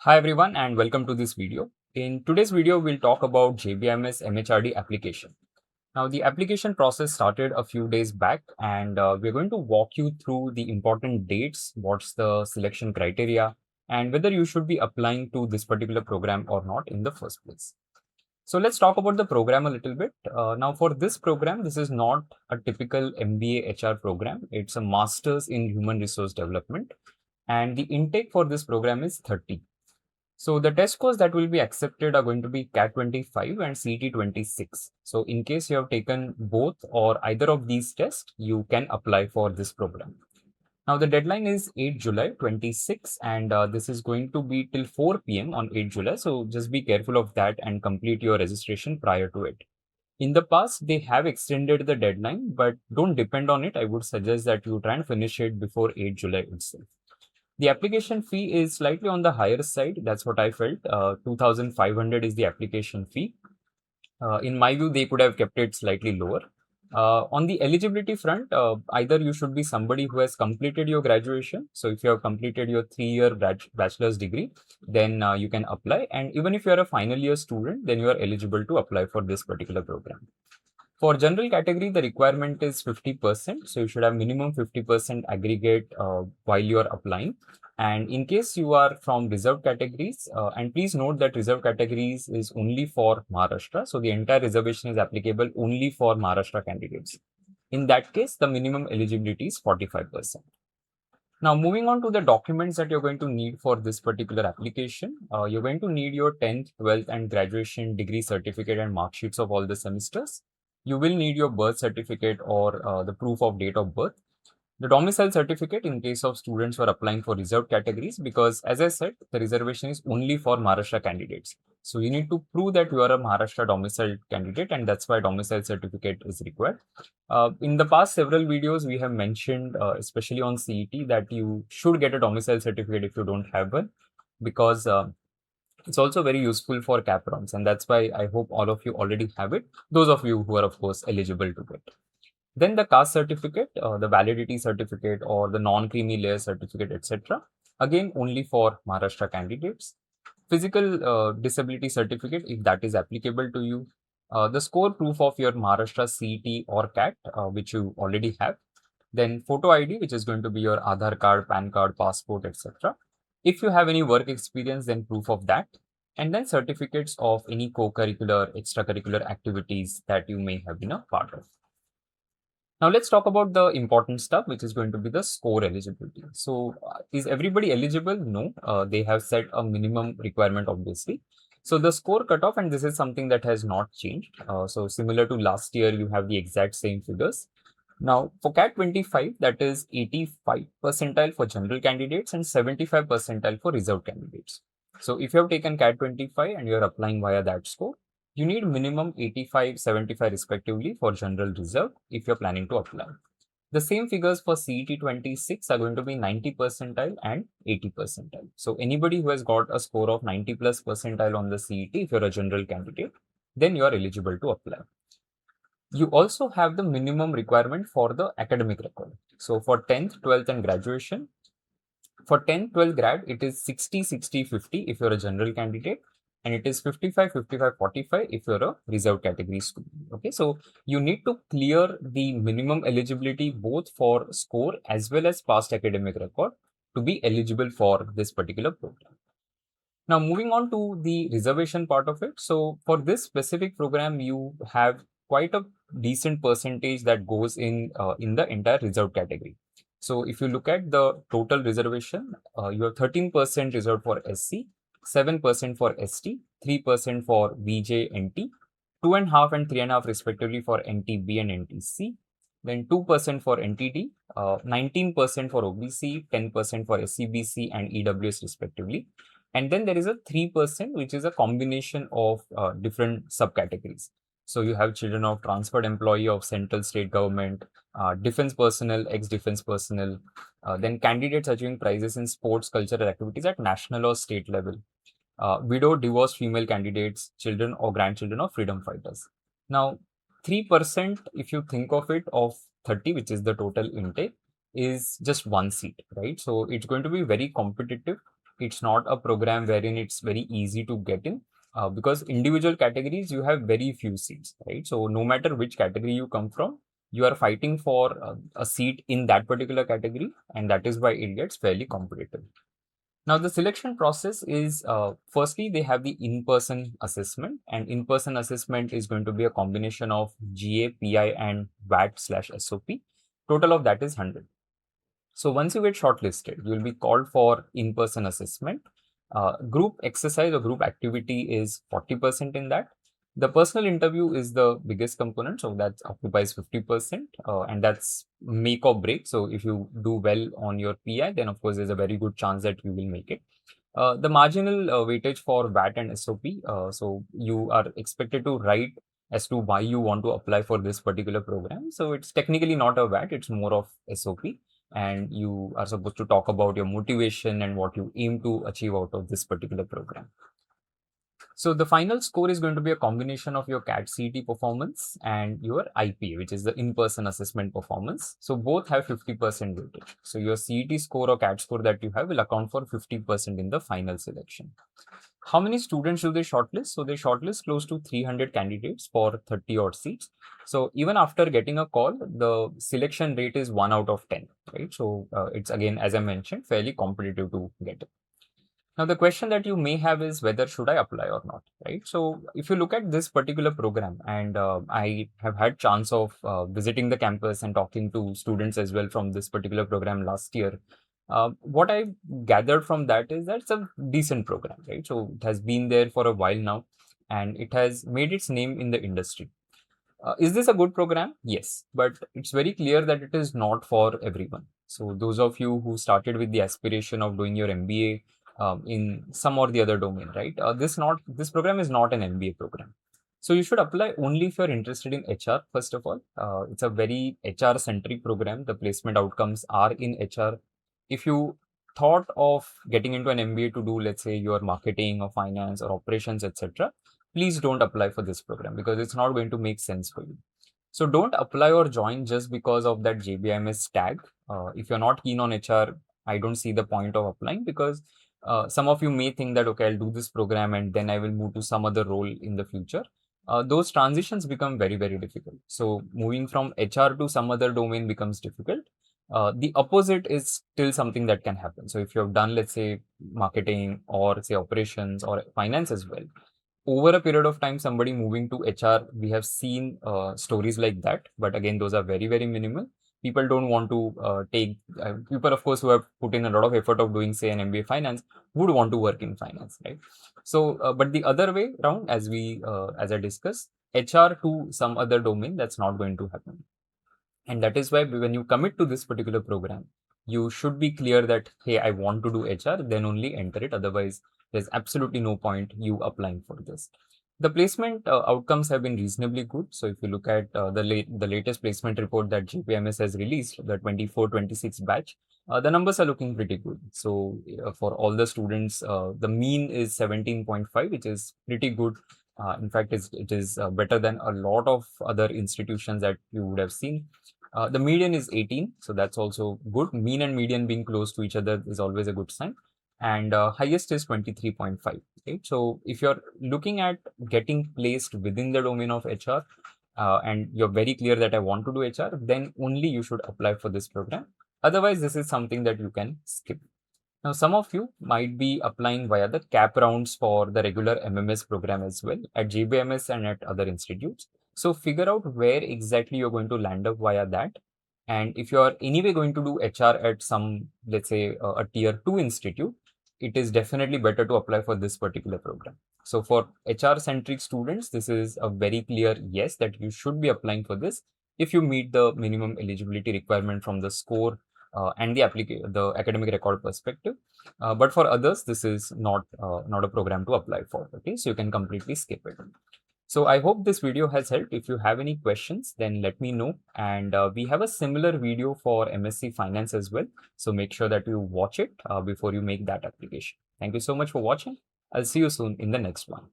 Hi everyone and welcome to this video. In today's video, we'll talk about JBIMS MHRD application. Now the application process started a few days back and we're going to walk you through the important dates, what's the selection criteria, and whether you should be applying to this particular program or not in the first place. So let's talk about the program a little bit. Now for this program, this is not a typical MBA HR program. It's a Master's in Human Resource Development and the intake for this program is 30. So the test scores that will be accepted are going to be CAT 25 and CET 26. So in case you have taken both or either of these tests, you can apply for this program. Now the deadline is 8 July 26 and this is going to be till 4 p.m. on 8 July. So just be careful of that and complete your registration prior to it. In the past, they have extended the deadline, but don't depend on it. I would suggest that you try and finish it before 8 July itself. The application fee is slightly on the higher side. That's what I felt. 2,500 is the application fee. In my view, they could have kept it slightly lower. On the eligibility front, either you should be somebody who has completed your graduation. So if you have completed your 3-year bachelor's degree, then you can apply. And even if you are a final year student, then you are eligible to apply for this particular program. For general category, the requirement is 50%. So you should have minimum 50% aggregate while you are applying. And in case you are from reserved categories, and please note that reserved categories is only for Maharashtra. So the entire reservation is applicable only for Maharashtra candidates. In that case, the minimum eligibility is 45%. Now, moving on to the documents that you're going to need for this particular application, you're going to need your 10th, 12th, and graduation degree certificate and mark sheets of all the semesters. You will need your birth certificate or the proof of date of birth. The domicile certificate in case of students who are applying for reserved categories, because as I said, the reservation is only for Maharashtra candidates. So you need to prove that you are a Maharashtra domicile candidate, and that's why domicile certificate is required. In the past several videos, we have mentioned, especially on CET, that you should get a domicile certificate if you don't have one, because it's also very useful for cap rounds, and that's why I hope all of you already have it. Those of you who are, of course, eligible to get. Then the caste certificate, the validity certificate, or the non-creamy layer certificate, etc. Again, only for Maharashtra candidates. Physical disability certificate, if that is applicable to you. The score proof of your Maharashtra CET or CAT, which you already have. Then photo ID, which is going to be your Aadhaar card, PAN card, passport, etc. If you have any work experience, then proof of that. And then certificates of any co-curricular, extracurricular activities that you may have been a part of. Now let's talk about the important stuff, which is going to be the score eligibility. So is everybody eligible? No, they have set a minimum requirement, obviously. So the score cutoff, and this is something that has not changed. So similar to last year, you have the exact same figures. Now for CAT 25, that is 85 percentile for general candidates and 75 percentile for reserved candidates. So if you have taken CAT 25 and you are applying via that score, you need minimum 85, 75 respectively for general reserve if you're planning to apply. The same figures for CET 26 are going to be 90 percentile and 80 percentile. So anybody who has got a score of 90 plus percentile on the CET, if you're a general candidate, then you are eligible to apply. You also have the minimum requirement for the academic record. So for 10th, 12th and graduation, for 10th, 12th grad, it is 60, 60, 50 if you're a general candidate, and it is 55, 55, 45 if you're a reserved category student. Okay, so you need to clear the minimum eligibility both for score as well as past academic record to be eligible for this particular program. Now, moving on to the reservation part of it. So for this specific program, you have quite a decent percentage that goes in the entire reserved category. So if you look at the total reservation, you have 13% reserved for SC, 7% for ST, 3% for VJ NT, 2.5 and 3.5 respectively for NTB and NTC, then 2% for NTD, 19% for OBC, 10% for SCBC and EWS respectively. And then there is a 3%, which is a combination of different subcategories. So you have children of transferred employee of central state government, defense personnel, ex-defense personnel, then candidates achieving prizes in sports, cultural activities at national or state level, widow, divorced female candidates, children or grandchildren of freedom fighters. Now, 3%, if you think of it, of 30, which is the total intake, is just one seat, right? So it's going to be very competitive. It's not a program wherein it's very easy to get in. Because individual categories, you have very few seats, right? So no matter which category you come from, you are fighting for a seat in that particular category, and that is why it gets fairly competitive. Now, the selection process is firstly, they have the in-person assessment, and in-person assessment is going to be a combination of GA, PI, and VAT/SOP. Total of that is 100. So once you get shortlisted, you will be called for in-person assessment. Group exercise or group activity is 40% in that. The personal interview is the biggest component, so that occupies 50%, and that's make or break. So if you do well on your PI, then of course there's a very good chance that you will make it. The marginal weightage for VAT and SOP, so you are expected to write as to why you want to apply for this particular program. So it's technically not a VAT, it's more of SOP, and you are supposed to talk about your motivation and what you aim to achieve out of this particular program. So the final score is going to be a combination of your CAT CET performance and your IPA, which is the in-person assessment performance. So both have 50% weightage. So your CET score or CAT score that you have will account for 50% in the final selection. How many students do they shortlist? So they shortlist close to 300 candidates for 30 odd seats. So even after getting a call, the selection rate is 1 out of 10, right? So it's again, as I mentioned, fairly competitive to get it. Now, the question that you may have is whether should I apply or not, right? So if you look at this particular program, and I have had chance of visiting the campus and talking to students as well from this particular program last year, what I gathered from that is that it's a decent program, right? So it has been there for a while now, and it has made its name in the industry. Is this a good program? Yes, but it's very clear that it is not for everyone. So those of you who started with the aspiration of doing your MBA in some or the other domain, right? This program is not an MBA program. So you should apply only if you're interested in HR, first of all. It's a very HR centric program. The placement outcomes are in HR. If you thought of getting into an MBA to do, let's say, your marketing or finance or operations, etc., please don't apply for this program because it's not going to make sense for you. So don't apply or join just because of that JBIMS tag. If you're not keen on HR, I don't see the point of applying because some of you may think that, okay, I'll do this program and then I will move to some other role in the future. Those transitions become very, very difficult. So moving from HR to some other domain becomes difficult. The opposite is still something that can happen. So if you have done, let's say, marketing or say operations or finance as well, over a period of time, somebody moving to HR, we have seen stories like that. But again, those are very, very minimal. People don't want to take, people, of course, who have put in a lot of effort of doing, say, an MBA finance would want to work in finance, right? So, but the other way around, as I discussed, HR to some other domain, that's not going to happen. And that is why when you commit to this particular program, you should be clear that, hey, I want to do HR, then only enter it. Otherwise, there's absolutely no point you applying for this. The placement outcomes have been reasonably good. So if you look at the latest placement report that JPMS has released, the 24-26 batch, the numbers are looking pretty good. So for all the students, the mean is 17.5, which is pretty good. In fact, it is better than a lot of other institutions that you would have seen. The median is 18, so that's also good. Mean and median being close to each other is always a good sign. And highest is 23.5, right? So if you're looking at getting placed within the domain of HR and you're very clear that I want to do HR, then only you should apply for this program. Otherwise, this is something that you can skip. Now, some of you might be applying via the CAP rounds for the regular MMS program as well at JBMS and at other institutes. So figure out where exactly you're going to land up via that. And if you are anyway going to do HR at some, let's say, a tier 2 institute, it is definitely better to apply for this particular program. So for HR centric students, this is a very clear yes that you should be applying for this if you meet the minimum eligibility requirement from the score and the academic record perspective. But for others, this is not a program to apply for. Okay, so you can completely skip it. So I hope this video has helped. If you have any questions, then let me know. And we have a similar video for MSc Finance as well. So make sure that you watch it before you make that application. Thank you so much for watching. I'll see you soon in the next one.